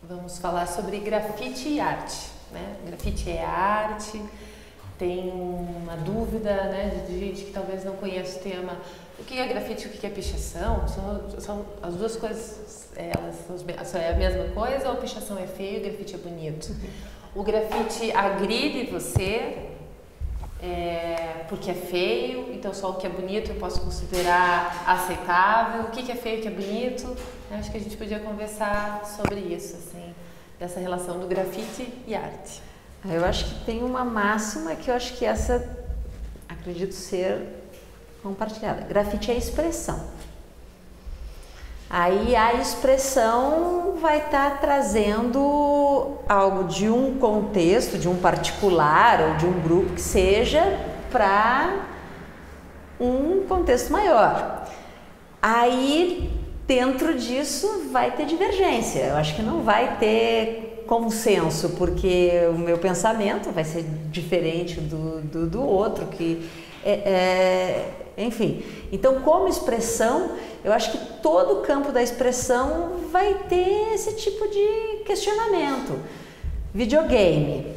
Vamos falar sobre grafite e arte, né? Grafite é arte, tem uma dúvida, né, de gente que talvez não conheça o tema. O que é grafite e o que é pichação? São as duas coisas, elas é a mesma coisa ou pichação é feio e grafite é bonito? O grafite agride você porque é feio, então só o que é bonito eu posso considerar aceitável. O que é feio e o que é bonito? Acho que a gente podia conversar sobre isso, assim, dessa relação do grafite e arte. Eu acho que tem uma máxima que eu acho que essa, acredito ser compartilhada. Grafite é expressão. Aí a expressão vai estar trazendo algo de um contexto, de um particular ou de um grupo que seja, para um contexto maior. Aí dentro disso vai ter divergência. Eu acho que não vai ter consenso, porque o meu pensamento vai ser diferente do outro, que enfim. Então, como expressão, eu acho que todo o campo da expressão vai ter esse tipo de questionamento. Videogame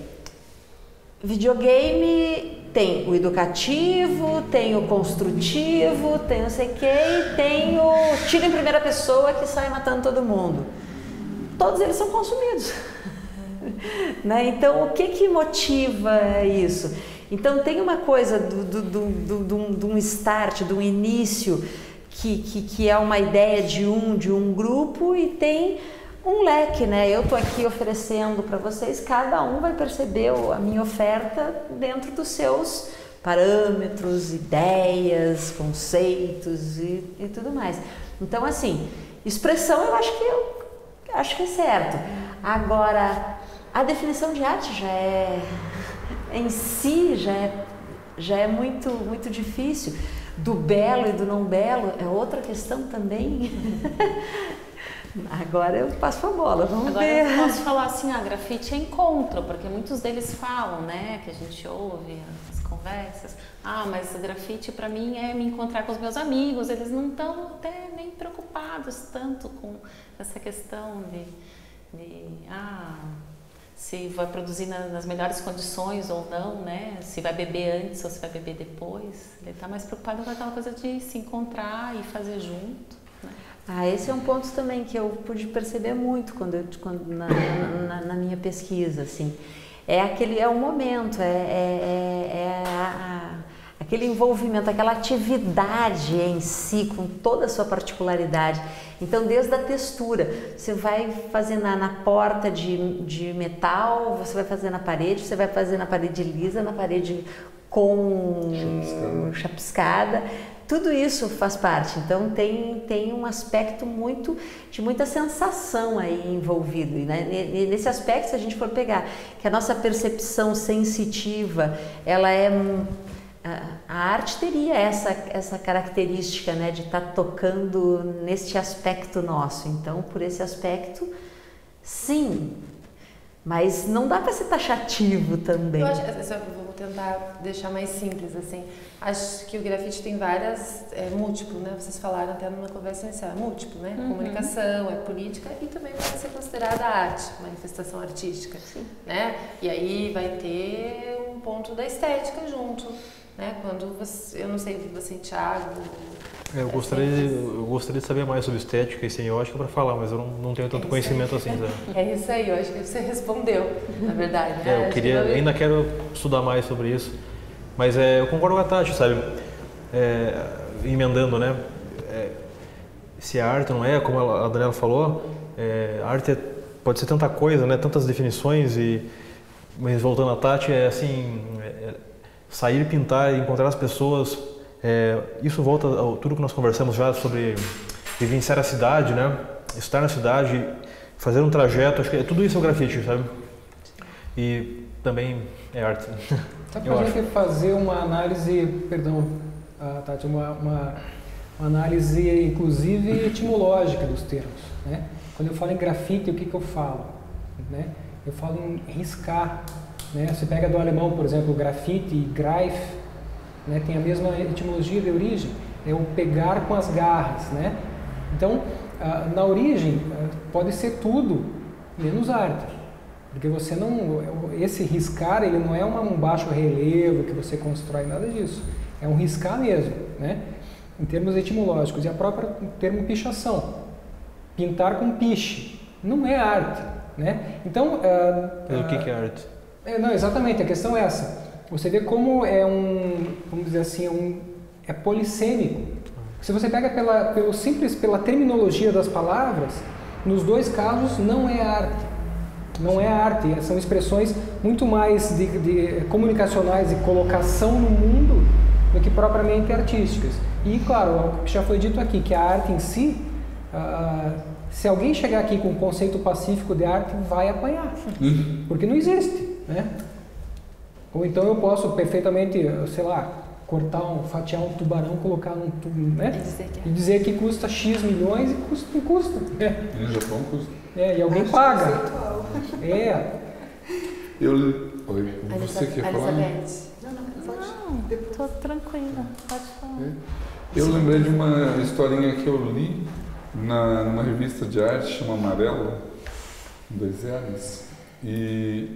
tem o educativo, tem o construtivo, tem não sei o que, e tem o tiro em primeira pessoa que sai matando todo mundo. Todos eles são consumidos. Né? Então, o que motiva isso? Então, tem uma coisa de um start, de um início, que é uma ideia de um grupo, e tem um leque, né? Eu estou aqui oferecendo para vocês, cada um vai perceber a minha oferta dentro dos seus parâmetros, ideias, conceitos e tudo mais. Então, assim, expressão eu acho que é certo. Agora, a definição de arte em si já é muito, muito difícil. Do belo e do não belo é outra questão também. Agora eu passo a bola, vamos ver. Agora eu posso falar assim, grafite é encontro, porque muitos deles falam, né, que a gente ouve as conversas. Mas o grafite para mim é me encontrar com os meus amigos, eles não estão até nem preocupados tanto com essa questão se vai produzir nas melhores condições ou não, né? Se vai beber antes ou se vai beber depois. Ele está mais preocupado com aquela coisa de se encontrar e fazer junto, né? Esse é um ponto também que eu pude perceber muito na minha pesquisa, assim. É o momento, aquele envolvimento, aquela atividade em si, com toda a sua particularidade. Então, desde a textura, você vai fazer na porta de metal, você vai fazer na parede, você vai fazer na parede lisa, na parede com chapiscada. Tudo isso faz parte. Então, tem um aspecto de muita sensação aí envolvido. Né? Nesse aspecto, se a gente for pegar que a nossa percepção sensitiva, ela a arte teria essa característica, né, de estar tocando neste aspecto nosso. Então, por esse aspecto, sim, mas não dá para ser taxativo também. Eu vou tentar deixar mais simples, assim. Acho que o grafite tem várias, múltiplo, né? Vocês falaram até numa conversa inicial, é múltiplo, né? Uhum. Comunicação, é política e também pode ser considerada arte, manifestação artística, sim, né? E aí vai ter um ponto da estética junto. Né? Eu não sei, você, Thiago... Eu gostaria de saber mais sobre estética e semiótica para falar, mas eu não tenho tanto conhecimento assim. É isso aí, eu acho que você respondeu, na verdade. Né? Ainda quero estudar mais sobre isso, mas eu concordo com a Tati, sabe? Emendando, né? Se a arte não é, como a Daniela falou, a arte pode ser tanta coisa, né? Tantas definições, mas voltando à Tati, sair, pintar e encontrar as pessoas, isso volta a tudo que nós conversamos já sobre vivenciar a cidade, né? Estar na cidade, fazer um trajeto, acho que tudo isso é o grafite, sabe? E também é arte. Dá pra gente fazer uma análise, Tati, uma análise inclusive etimológica dos termos, né? Quando eu falo em grafite, o que eu falo? Né? Eu falo em riscar. Né? Você pega do alemão, por exemplo, grafite e greif, né? Tem a mesma etimologia de origem, é o pegar com as garras. Né? Então, na origem, pode ser tudo menos arte. Porque você não... Esse riscar, ele não é um baixo relevo que você constrói, nada disso. É um riscar mesmo, né? Em termos etimológicos. E a própria termo pichação. Pintar com piche. Não é arte, né? Então... Mas o que é arte? Não, exatamente. A questão é essa. Você vê como vamos dizer assim, é polissêmico. Se você pega pela terminologia das palavras, nos dois casos não é arte. Não é arte, são expressões muito mais de comunicacionais e colocação no mundo do que propriamente artísticas. E, claro, já foi dito aqui que a arte em si, se alguém chegar aqui com um conceito pacífico de arte, vai apanhar, porque não existe, né? Ou então eu posso perfeitamente, sei lá, fatiar um tubarão, colocar num tubo, né? E dizer que custa X milhões e não custa. E no Japão custa. E alguém paga. Oi, você quer falar? Elizabeth. Não, tô tranquila, pode falar. Eu lembrei de uma historinha que eu li numa revista de arte chamada Amarelo, com 2 L's, e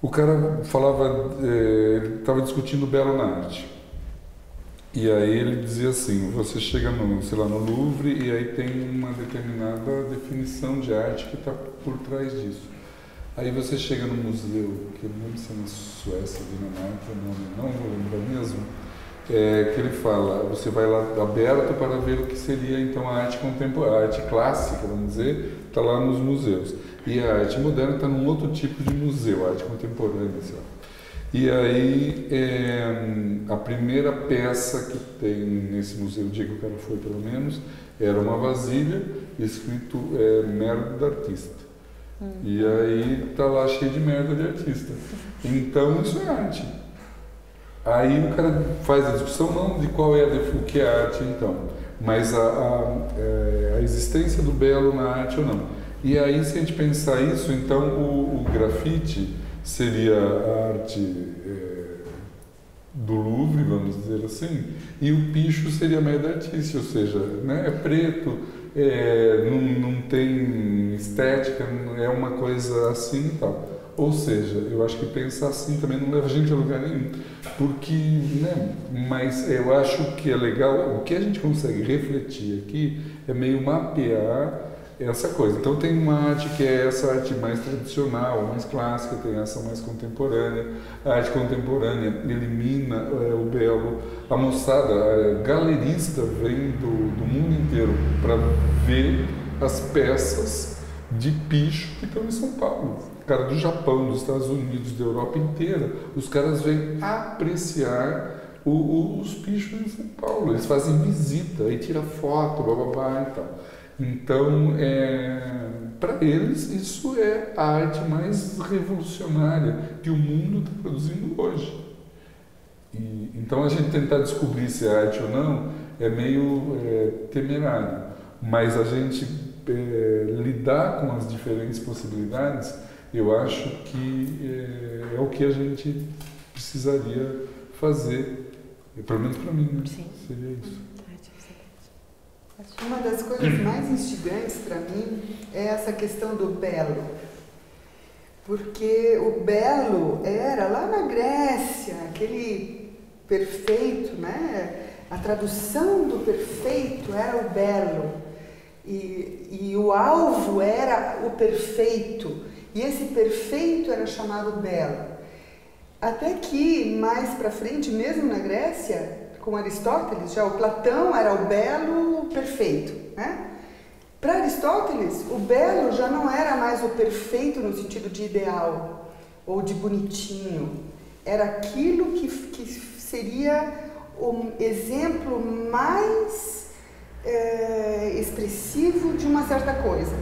o cara falava, ele estava discutindo o belo na arte. E aí ele dizia assim, você chega no Louvre e aí tem uma determinada definição de arte que está por trás disso. Aí você chega no museu, que eu não lembro se é na Suécia, Dinamarca, não vou lembrar mesmo, que ele fala, você vai lá aberto para ver o que seria então a arte contemporânea, a arte clássica, vamos dizer, está lá nos museus. E a arte moderna está num outro tipo de museu, a arte contemporânea, sei lá. E aí, a primeira peça que tem nesse museu, o dia que o cara foi pelo menos, era uma vasilha escrito merda de artista. E aí tá lá cheio de merda de artista. Então isso é arte. Aí o cara faz a discussão não de qual o que é arte então, mas a existência do belo na arte ou não. E aí se a gente pensar isso, então o grafite seria a arte do Louvre, vamos dizer assim, e o picho seria a merda artística, ou seja, né, é preto, não tem estética, é uma coisa assim e tal. Ou seja, eu acho que pensar assim também não leva a gente a lugar nenhum, porque, né, mas eu acho que é legal, o que a gente consegue refletir aqui é meio mapear essa coisa. Então tem uma arte que é essa arte mais tradicional, mais clássica, tem essa mais contemporânea. A arte contemporânea elimina o belo. A moçada, a galerista vem do mundo inteiro para ver as peças de picho que estão em São Paulo. Cara do Japão, dos Estados Unidos, da Europa inteira, os caras vêm apreciar os pichos em São Paulo. Eles fazem visita, aí tira foto, bababá e tal. Então, para eles, isso é a arte mais revolucionária que o mundo está produzindo hoje. Então, a gente tentar descobrir se é arte ou não é meio temerário, mas a gente lidar com as diferentes possibilidades, eu acho que é o que a gente precisaria fazer, pelo menos para mim, né? Sim. Seria isso. Uma das coisas mais instigantes para mim é essa questão do belo. Porque o belo era lá na Grécia, aquele perfeito, né? A tradução do perfeito era o belo. E o alvo era o perfeito. E esse perfeito era chamado belo. Até que, mais para frente, mesmo na Grécia, com Aristóteles, já o Platão era o belo perfeito, né? Para Aristóteles, o belo já não era mais o perfeito no sentido de ideal ou de bonitinho. Era aquilo que seria o exemplo mais expressivo de uma certa coisa.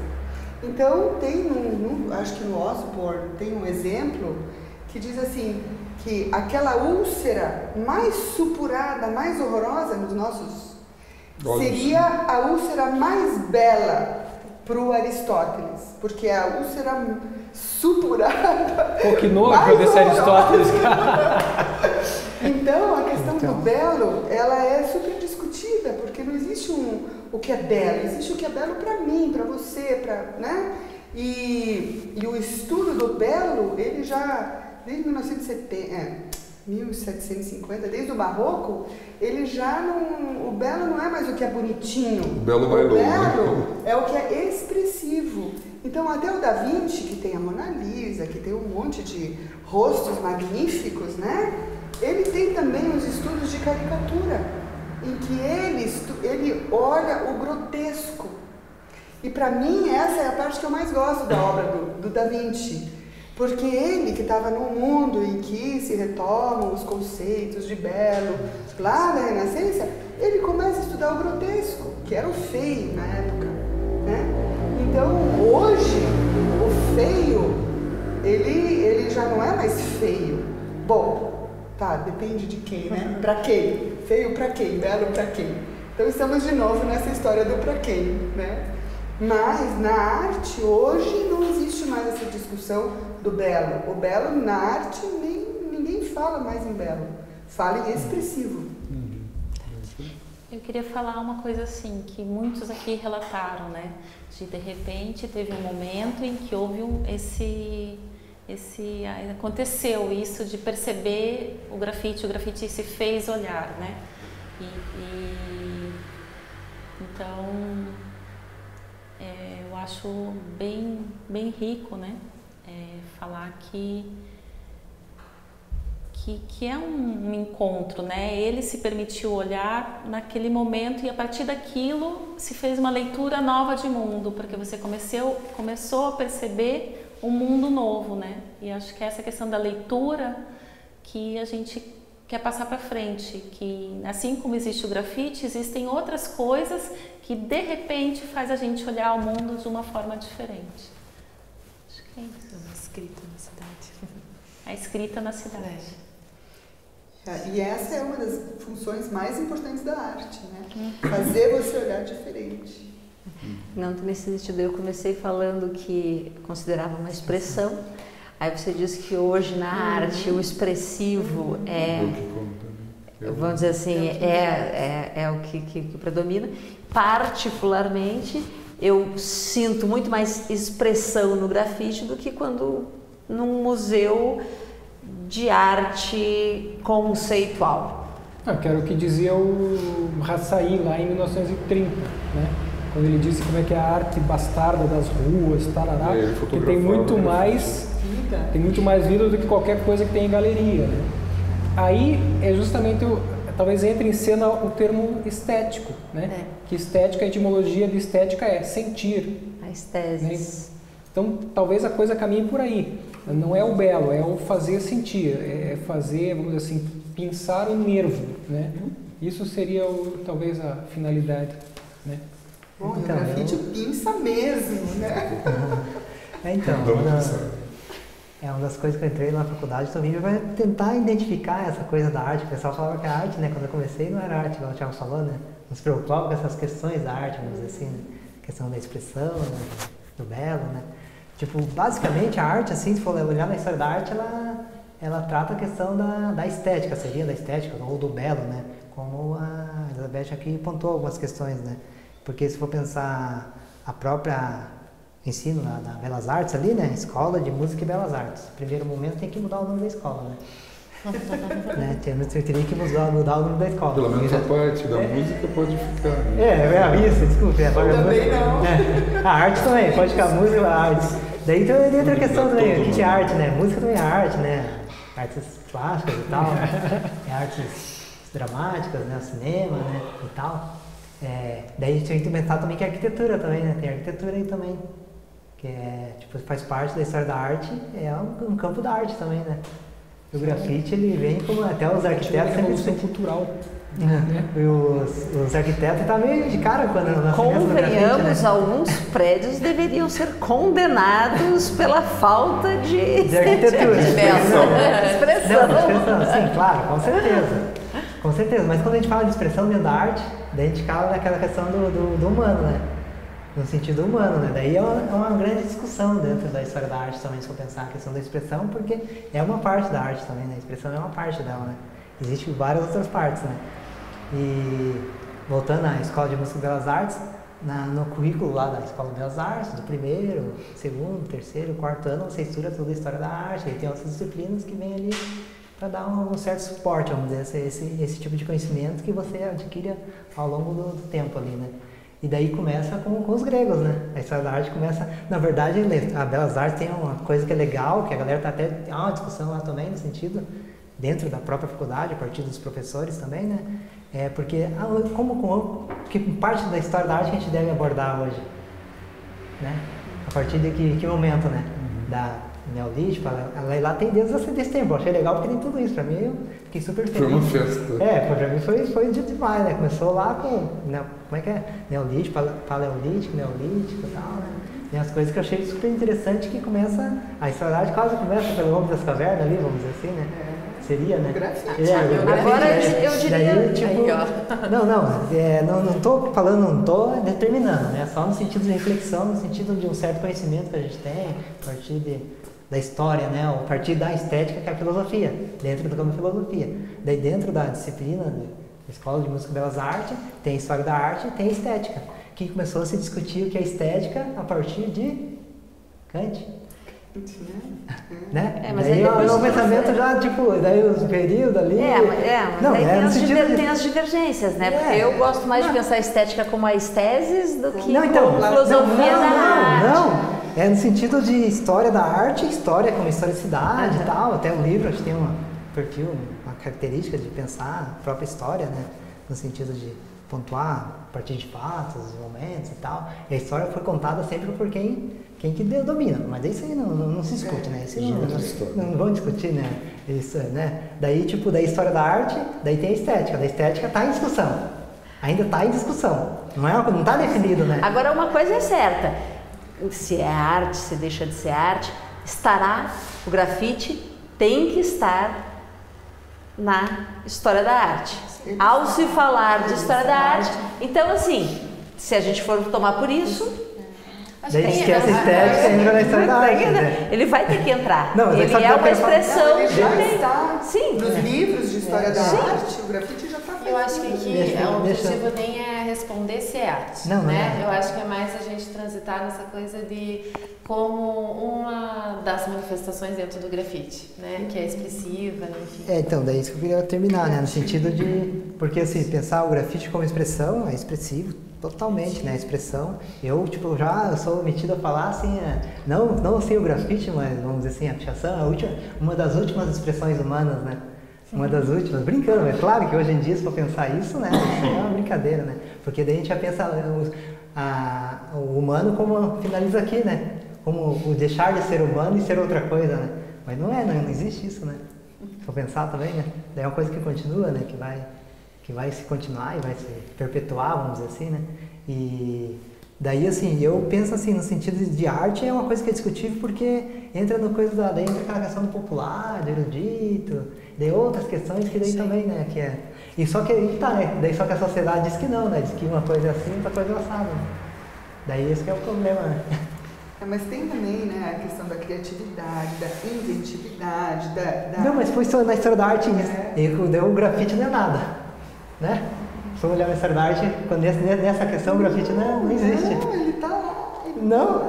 Então, tem acho que no Osborne tem um exemplo que diz assim, que aquela úlcera mais supurada, mais horrorosa nos nossos, seria a úlcera mais bela para o Aristóteles, porque a úlcera supurada... Pô, que nojo desse Aristóteles, cara! Então, a questão do belo, ela é super discutida, porque não existe o que é belo, existe o que é belo para mim, para você, né? E o estudo do belo, ele já, desde 1750, desde o Barroco, ele já não... O belo não é mais o que é bonitinho. O belo vai longe. O belo é o que é expressivo. Então, até o Da Vinci, que tem a Mona Lisa, que tem um monte de rostos magníficos, né? Ele tem também os estudos de caricatura, em que ele olha o grotesco. E para mim, essa é a parte que eu mais gosto da obra do Da Vinci. Porque ele, que estava num mundo em que se retomam os conceitos de belo, lá da Renascença, ele começa a estudar o grotesco, que era o feio na época, né? Então, hoje, o feio, ele já não é mais feio. Bom, tá, depende de quem, né? Pra quem? Feio pra quem? Belo pra quem? Então, estamos de novo nessa história do pra quem, né? Mas na arte, hoje, não existe mais essa discussão do belo. O belo, na arte, ninguém fala mais em belo. Fala em expressivo. Eu queria falar uma coisa assim, que muitos aqui relataram, né? De repente, teve um momento em que houve aconteceu isso de perceber o grafite se fez olhar, né? Então, eu acho bem rico, né? Falar que é um encontro, né? Ele se permitiu olhar naquele momento e a partir daquilo se fez uma leitura nova de mundo, porque você começou a perceber um mundo novo, né? E acho que essa questão da leitura que a gente quer passar para frente, que assim como existe o grafite, existem outras coisas que de repente faz a gente olhar o mundo de uma forma diferente. Acho que é isso. A escrita na cidade. A escrita na cidade. E essa é uma das funções mais importantes da arte, né? Fazer você olhar diferente. Não, nesse sentido, eu comecei falando que considerava uma expressão, aí você disse que hoje na arte o expressivo vamos dizer assim, é o que predomina. Particularmente, eu sinto muito mais expressão no grafite do que quando num museu de arte conceitual. Que era o que dizia o Rassaí lá em 1930, né? Quando ele disse como é que é a arte bastarda das ruas, tarará, que tem muito mais vida do que qualquer coisa que tem em galeria, né? Aí é justamente, talvez entre em cena o termo estético, né? Que estética, a etimologia de estética é sentir. A estésis. Né? Então, talvez a coisa caminhe por aí. Não é o belo, é o fazer sentir, é fazer, vamos dizer assim, pinçar o nervo, né? Isso seria talvez a finalidade, né? Bom, então, o grafite pinça mesmo, né? Então, uma das coisas que eu entrei na faculdade também foi tentar identificar essa coisa da arte. O pessoal falava que a arte, né, quando eu comecei, não era arte, igual o Thiago falou, né? Não se preocupava com essas questões da arte, vamos dizer assim, né? Questão da expressão, né? Do belo, né? Tipo, basicamente a arte, assim, se for olhar na história da arte, ela trata a questão da estética, seria da estética ou do belo, né? Como a Elizabeth aqui apontou algumas questões, né? Porque se for pensar a própria ensino na Belas Artes ali, né? Escola de Música e Belas Artes. No primeiro momento tem que mudar o nome da escola, né? Teria que mudar o nome da escola. Pelo menos a parte da música pode ficar. Isso, desculpe. Também não. A arte também, pode ficar música e arte. Daí tem outra questão também, o que é arte, né? Música também é arte, né? Artes plásticas e tal, artes dramáticas, né? O cinema, né? E tal. Daí a gente tem que pensar também que é arquitetura também, né? Tem arquitetura aí também, que faz parte da história da arte, é um campo da arte também, né? O grafite, ele vem como até os arquitetos... É uma revolução cultural. Os arquitetos estavam meio de cara quando nós Convenhamos, grafite, né? alguns prédios deveriam ser condenados pela falta de arquitetura. Expressão. Sim, claro, com certeza. Com certeza, mas quando a gente fala de expressão dentro da arte, daí a gente cala naquela questão do humano, né? No sentido humano, né? Daí é uma grande discussão dentro da história da arte também, se for pensar a questão da expressão, porque é uma parte da arte também, né? A expressão é uma parte dela, né? Existem várias outras partes, né? voltando à Escola de Música e Belas Artes, no currículo lá da Escola de Belas Artes, do primeiro, segundo, terceiro, quarto ano, você estuda toda a história da arte, e tem outras disciplinas que vêm ali para dar um certo suporte, vamos dizer, esse tipo de conhecimento que você adquire ao longo do tempo ali, né? E daí começa com os gregos, né? A história da arte começa... Na verdade, a Belas Artes tem uma coisa que é legal, que a galera até... Há uma discussão lá também, no sentido, dentro da própria faculdade, a partir dos professores também, né? Porque que parte da história da arte que a gente deve abordar hoje? Né? A partir de que momento, né? Da Neolítico, lá tem desde desse tempo. Eu achei legal porque tem tudo isso. Pra mim, eu fiquei super feliz. Foi uma festa. Pra mim foi demais, né? Começou lá com, né, como é que é? Neolítico, paleolítico, neolítico e tal, né? Tem as coisas que eu achei super interessante que começa, a história da arte quase começa pelo Homem das Cavernas ali, vamos dizer assim, né? Seria, né? Agora eu diria... Daí, tipo, aí, ó. Não tô falando, não tô determinando, né? Só no sentido de reflexão, no sentido de um certo conhecimento que a gente tem, a partir da história, né? Ou a partir da estética, que é a filosofia, dentro do campo da filosofia. Daí dentro da disciplina da Escola de Música e Belas Artes, tem a história da arte e tem a estética, que começou a se discutir o que é estética a partir de Kant. Né? Mas daí aí o pensamento já, tipo, daí os períodos ali... Mas aí tem as divergências, né? Porque eu gosto mais de pensar a estética como a esteses do que como filosofia da arte. Não, é no sentido de história da arte, história como historicidade e tal. Até o livro, acho que tem um perfil, uma característica de pensar a própria história, né? No sentido de pontuar a partir de fatos, momentos e tal. E a história foi contada sempre por quem que domina, mas isso aí não se discute, né? Isso não vão discutir, né? Isso, né? Daí, tipo, da história da arte, daí tem a estética. Da estética está em discussão. Ainda está em discussão. Não está definido, né? Agora, uma coisa é certa. Se é arte, se deixa de ser arte, o grafite tem que estar na história da arte. Ao se falar de história da arte, então, assim, se a gente for tomar por isso... Daí esquece a estética e entra na história da arte, né? Ele vai ter que entrar. Não, ele é uma expressão. Ele já está Sim. nos livros de história da arte, o grafite já está. Eu acho que aqui o objetivo nem é responder se é arte, né? Eu acho que é mais a gente transitar nessa coisa de como uma das manifestações dentro do grafite, né? Que é expressiva, enfim. Então, daí isso que eu queria terminar, né? No sentido de... Porque, assim, pensar o grafite como expressão é expressivo, totalmente, né? A expressão. Eu sou metido a falar, assim, não assim o grafite, mas vamos dizer assim, a pichação é uma das últimas expressões humanas, né? Uma das últimas, brincando, é claro que hoje em dia, se for pensar isso, né? Isso é uma brincadeira, né? Porque daí a gente já pensa o humano como finaliza aqui, né? Como o deixar de ser humano e ser outra coisa, né? Mas não existe isso, né? Se for pensar também, né? Daí é uma coisa que continua, né? Que vai se continuar e vai se perpetuar, vamos dizer assim, né? E daí, assim, eu penso assim, no sentido de arte é uma coisa que é discutível porque entra no coisa daí entra aquela questão do popular, do erudito, daí outras questões que daí também, né? Que é... E só que aí tá, né? Daí só que a sociedade diz que não, né? Diz que uma coisa é assim, outra coisa é assada, né? Daí esse que é o problema, né? Mas tem também, né, a questão da criatividade, da inventividade, da... Não, mas foi na história da arte isso. E o grafite não é nada, né? Se for olhar na história da arte, nessa questão o grafite não existe. Não, ele tá lá. Não.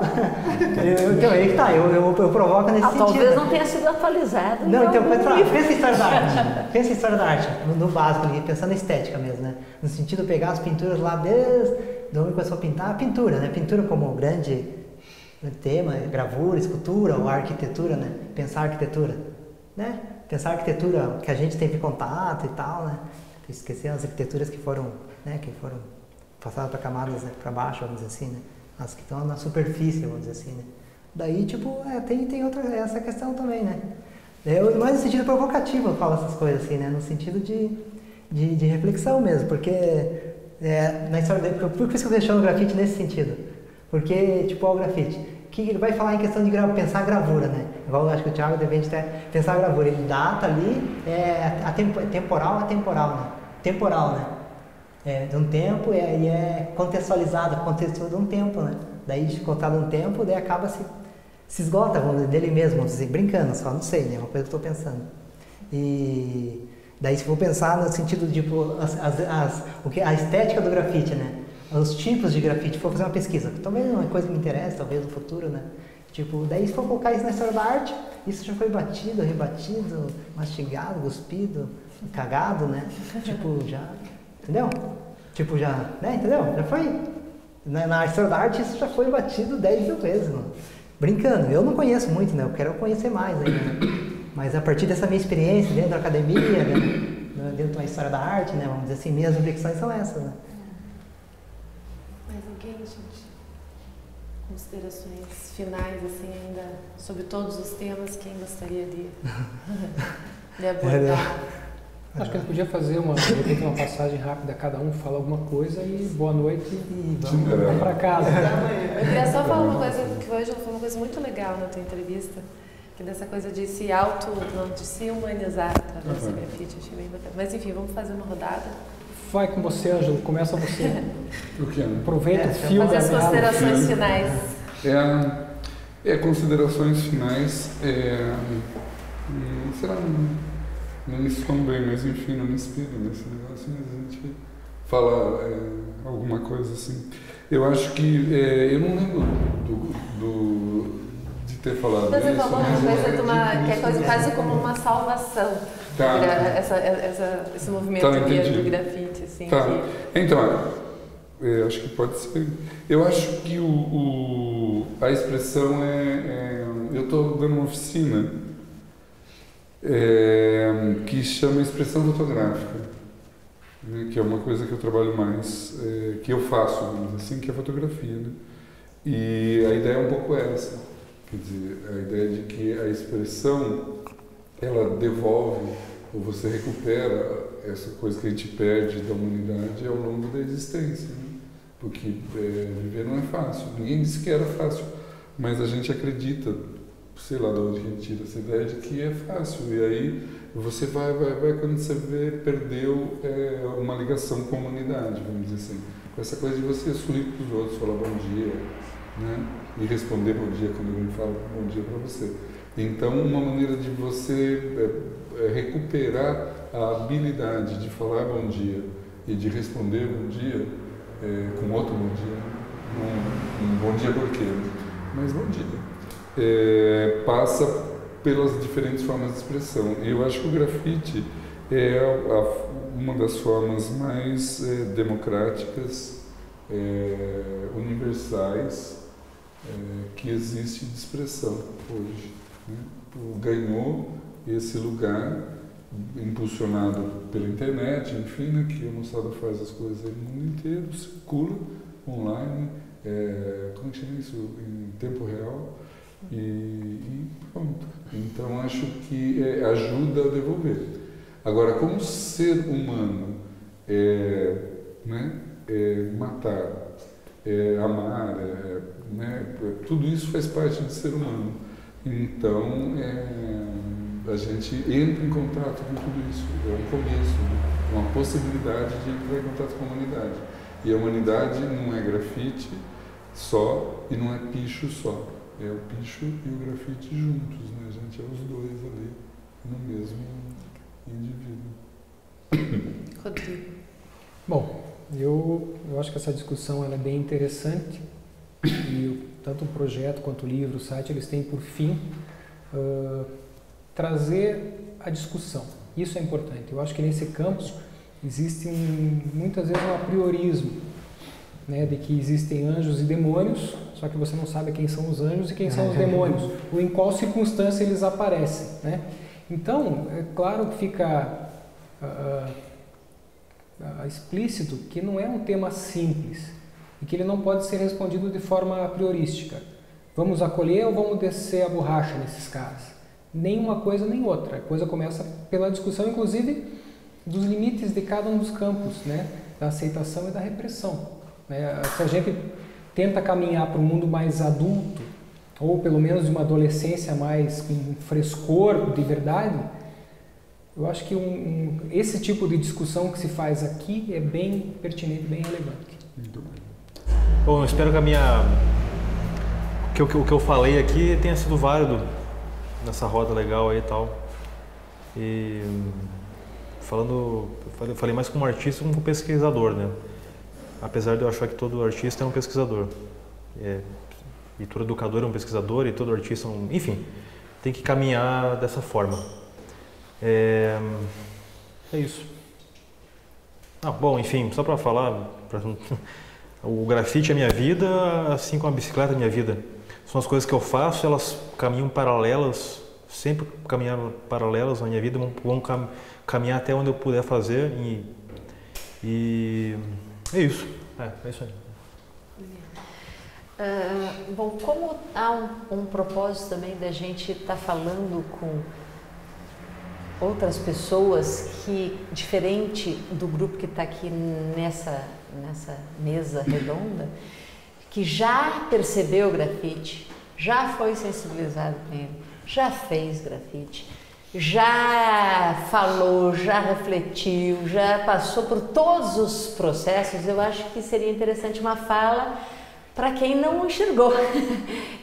Então, aí que tá, eu provoco nesse sentido. Talvez não tenha sido atualizado. Não, então, pensa em história da arte. Pensa em história da arte, no básico ali, pensando na estética mesmo, né? No sentido de pegar as pinturas lá desde onde começou a pintar, a pintura, né? Pintura como grande tema, gravura, escultura ou arquitetura, né? Pensar a arquitetura, né? Pensar a arquitetura que a gente teve contato e tal, né? Esquecer as arquiteturas que foram passadas para camadas, né? Para baixo, vamos dizer assim, né? As que estão na superfície, vamos dizer assim, né? Daí, tipo, tem outra, essa questão também, né? Mais no sentido provocativo eu falo essas coisas assim, né? No sentido de reflexão mesmo, porque na história por isso que eu deixo o grafite nesse sentido. Porque, tipo, o grafite, que ele vai falar em questão de pensar a gravura, né? Igual eu acho que o Thiago deve pensar a gravura, ele data ali, temporal, né? Temporal, né? De um tempo e é contextualizado, contexto de um tempo, né? Daí, de contado um tempo, daí acaba se esgota, vamos dizer, dele mesmo, vamos dizer, brincando, só não sei, né? Uma coisa que eu estou pensando. E Daí se for pensar no sentido de tipo, a estética do grafite, né? Os tipos de grafite, se for fazer uma pesquisa, talvez uma coisa que me interessa, talvez no futuro, né? Tipo, daí se for colocar isso na história da arte, isso já foi batido, rebatido, mastigado, cuspido, cagado, né? Tipo, já, entendeu? Tipo, já, né? Entendeu? Já foi, na história da arte isso já foi batido 10 mil vezes, mano. Brincando, eu não conheço muito, né? Eu quero conhecer mais ainda, né? Mas a partir dessa minha experiência dentro da academia, né? Dentro da história da arte, né? Vamos dizer assim, minhas reflexões são essas, né? Mais alguém, gente? Considerações finais, assim, ainda sobre todos os temas, quem gostaria de abordar? Acho que a gente podia fazer de repente uma passagem rápida, cada um fala alguma coisa e boa noite e vamos para casa. Eu queria só falar uma coisa, que hoje foi uma coisa muito legal na tua entrevista, que dessa coisa de se humanizar através do grafite, achei bem bacana. Mas enfim, vamos fazer uma rodada. Vai com você, Ângelo, começa você. O que? Aproveita o fio. Fazer as considerações finais. Considerações finais, sei lá, não me escondo bem, mas enfim, não me inspiro nesse negócio, mas a gente fala alguma coisa assim. Eu acho que, eu não lembro de ter falado Você isso. falou uma coisa que é coisa quase como uma salvação. Tá. Esse movimento do grafite, assim. Tá. Então, acho que pode ser. Eu acho que a expressão eu estou dando uma oficina que chama expressão fotográfica, né, que é uma coisa que eu trabalho mais, que eu faço, assim, que é fotografia, né? E a ideia é um pouco essa, quer dizer, a ideia de que a expressão ela devolve ou você recupera essa coisa que a gente perde da humanidade ao longo da existência, né? Porque viver não é fácil, ninguém disse que era fácil, mas a gente acredita, sei lá de onde a gente tira essa ideia de que é fácil, e aí você vai quando você vê, perdeu uma ligação com a humanidade, vamos dizer assim, com essa coisa de você sorrir para os outros, falar bom dia, né? E responder bom dia quando alguém fala bom dia para você. Então, uma maneira de você recuperar a habilidade de falar bom dia e de responder bom dia com outro bom dia, um bom dia por quê? Mas bom dia. Passa pelas diferentes formas de expressão. E eu acho que o grafite é uma das formas mais democráticas, universais, que existe de expressão hoje, né? Ganhou esse lugar impulsionado pela internet, enfim, né, que a moçada faz as coisas aí no mundo inteiro, circula online, como que chama isso? Em tempo real, e pronto. Então acho que ajuda a devolver. Agora, como ser humano, matar, amar, né, tudo isso faz parte de ser humano. Então, a gente entra em contato com tudo isso. É um começo, uma possibilidade de entrar em contato com a humanidade. E a humanidade não é grafite só e não é picho só. É o picho e o grafite juntos, né? A gente é os dois ali no mesmo indivíduo. Rodrigo. Bom, eu acho que essa discussão ela é bem interessante e tanto o projeto quanto o livro, o site, eles têm por fim trazer a discussão. Isso é importante. Eu acho que nesse campo existe muitas vezes um apriorismo, né, de que existem anjos e demônios, só que você não sabe quem são os anjos e quem são os demônios, ou em qual circunstância eles aparecem, né? Então, é claro que fica explícito que não é um tema simples e que ele não pode ser respondido de forma priorística. Vamos acolher ou vamos descer a borracha nesses caras? Nem uma coisa nem outra. A coisa começa pela discussão, inclusive, dos limites de cada um dos campos, né? Da aceitação e da repressão. Se a gente tenta caminhar para um mundo mais adulto, ou pelo menos de uma adolescência mais com frescor de verdade, eu acho que esse tipo de discussão que se faz aqui é bem pertinente, bem relevante. Muito bem. Bom, eu espero que o que eu falei aqui tenha sido válido nessa roda legal aí e tal. E eu falei mais como artista como pesquisador, né? Apesar de eu achar que todo artista é um pesquisador. E todo educador é um pesquisador e todo artista é um... Enfim, tem que caminhar dessa forma. É isso. Bom, enfim, só para falar, o grafite é minha vida, assim como a bicicleta é minha vida. São as coisas que eu faço, elas caminham paralelas, sempre caminham paralelas na minha vida, vão caminhar até onde eu puder fazer e é isso. É isso aí. Bom, como há um propósito também da gente estar falando com outras pessoas que, diferente do grupo que está aqui nessa mesa redonda, que já percebeu o grafite, já foi sensibilizado com ele, já fez grafite, já falou, já refletiu, já passou por todos os processos, eu acho que seria interessante uma fala para quem não enxergou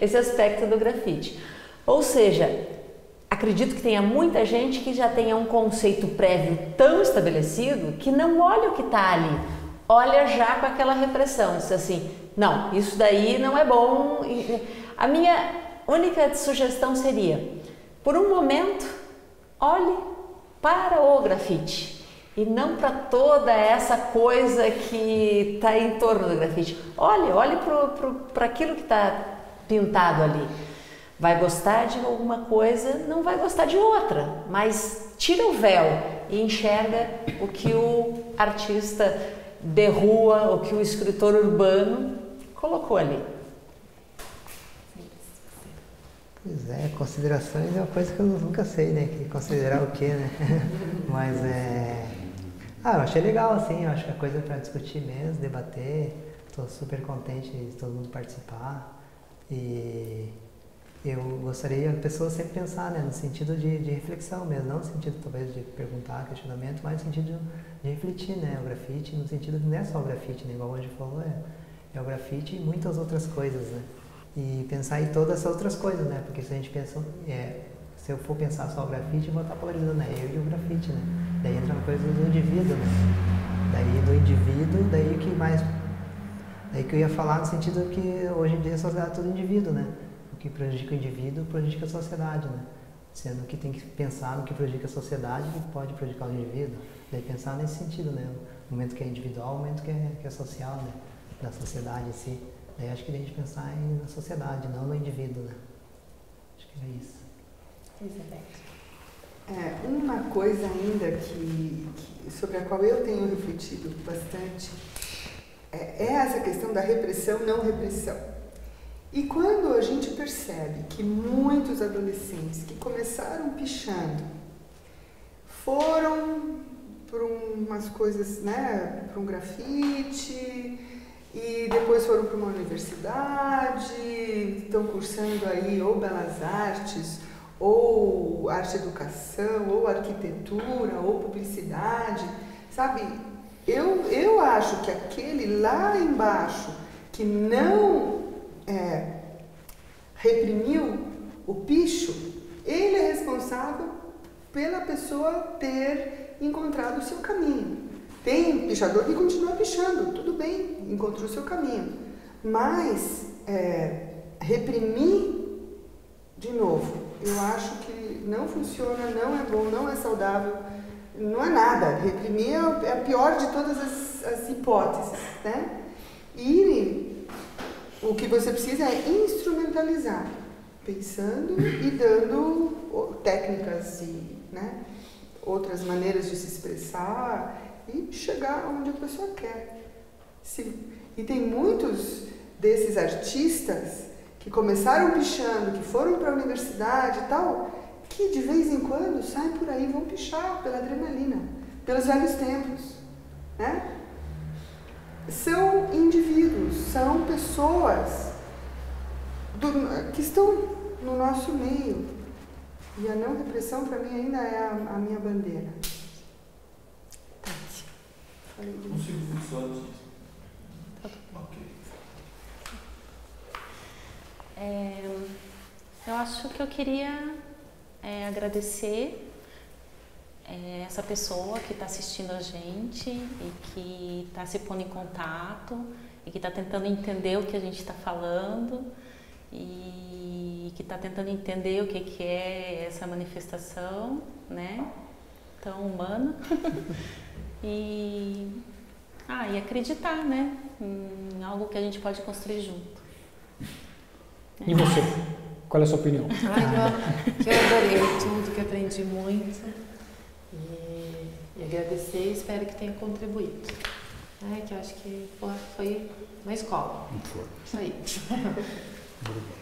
esse aspecto do grafite. Ou seja, acredito que tenha muita gente que já tenha um conceito prévio tão estabelecido que não olha o que está ali, olha já com aquela repressão, diz assim, não, isso daí não é bom. A minha única sugestão seria, por um momento, olhe para o grafite e não para toda essa coisa que está em torno do grafite. Olhe para aquilo que está pintado ali. Vai gostar de alguma coisa, não vai gostar de outra, mas tira o véu e enxerga o que o artista de rua, o que o escritor urbano colocou ali. Pois é, considerações é uma coisa que eu nunca sei, né? Que considerar o quê, né? Mas eu achei legal, assim, eu acho que a coisa é para discutir mesmo, debater. Estou super contente de todo mundo participar. E eu gostaria a pessoa sempre pensar, né, no sentido de reflexão mesmo, não no sentido talvez de perguntar, questionamento, mas no sentido de refletir, né, o grafite, no sentido que não é só o grafite, né, igual o Anjo falou, é o grafite e muitas outras coisas, né, e pensar em todas essas outras coisas, né, porque se a gente pensa, se eu for pensar só o grafite, eu vou estar polarizando, né, eu e o grafite, né, daí entra uma coisa do indivíduo, né, daí do indivíduo, daí que eu ia falar no sentido que hoje em dia a sociedade é todo indivíduo, né, o que prejudica o indivíduo prejudica a sociedade, né? Sendo que tem que pensar no que prejudica a sociedade e pode prejudicar o indivíduo. Daí pensar nesse sentido, né? O momento que é individual, o momento que é social, né? Da sociedade em si. Daí acho que a gente pensar na sociedade, não no indivíduo, né? Acho que é isso. Uma coisa ainda sobre a qual eu tenho refletido bastante é essa questão da repressão, não repressão. E quando a gente percebe que muitos adolescentes que começaram pichando foram por umas coisas, né, para um grafite e depois foram para uma universidade, estão cursando aí ou belas artes, ou arte educação, ou arquitetura, ou publicidade, sabe? Eu acho que aquele lá embaixo que não reprimiu o picho, ele é responsável pela pessoa ter encontrado o seu caminho. Tem pichador que continua pichando, tudo bem, encontrou o seu caminho. Mas reprimir, de novo, eu acho que não funciona, não é bom, não é saudável, não é nada. Reprimir é a pior de todas as hipóteses, né? E o que você precisa é instrumentalizar, pensando e dando técnicas e, né, outras maneiras de se expressar e chegar onde a pessoa quer. E tem muitos desses artistas que começaram pichando, que foram para a universidade e tal, que de vez em quando saem por aí e vão pichar pela adrenalina, pelos velhos tempos, né? São indivíduos, são pessoas que estão no nosso meio. E a não repressão, para mim, ainda é a minha bandeira. Falei disso. Um segundo só antes. Ok. Eu acho que eu queria agradecer é essa pessoa que está assistindo a gente e que está se pondo em contato e que está tentando entender o que a gente está falando e que está tentando entender o que é essa manifestação, né, tão humana. E acreditar, né, em algo que a gente pode construir junto. E você? Qual é a sua opinião? Que eu adorei tudo, que aprendi muito e agradecer e espero que tenha contribuído. Que eu acho que foi uma escola. Muito forte. Isso aí. Obrigado.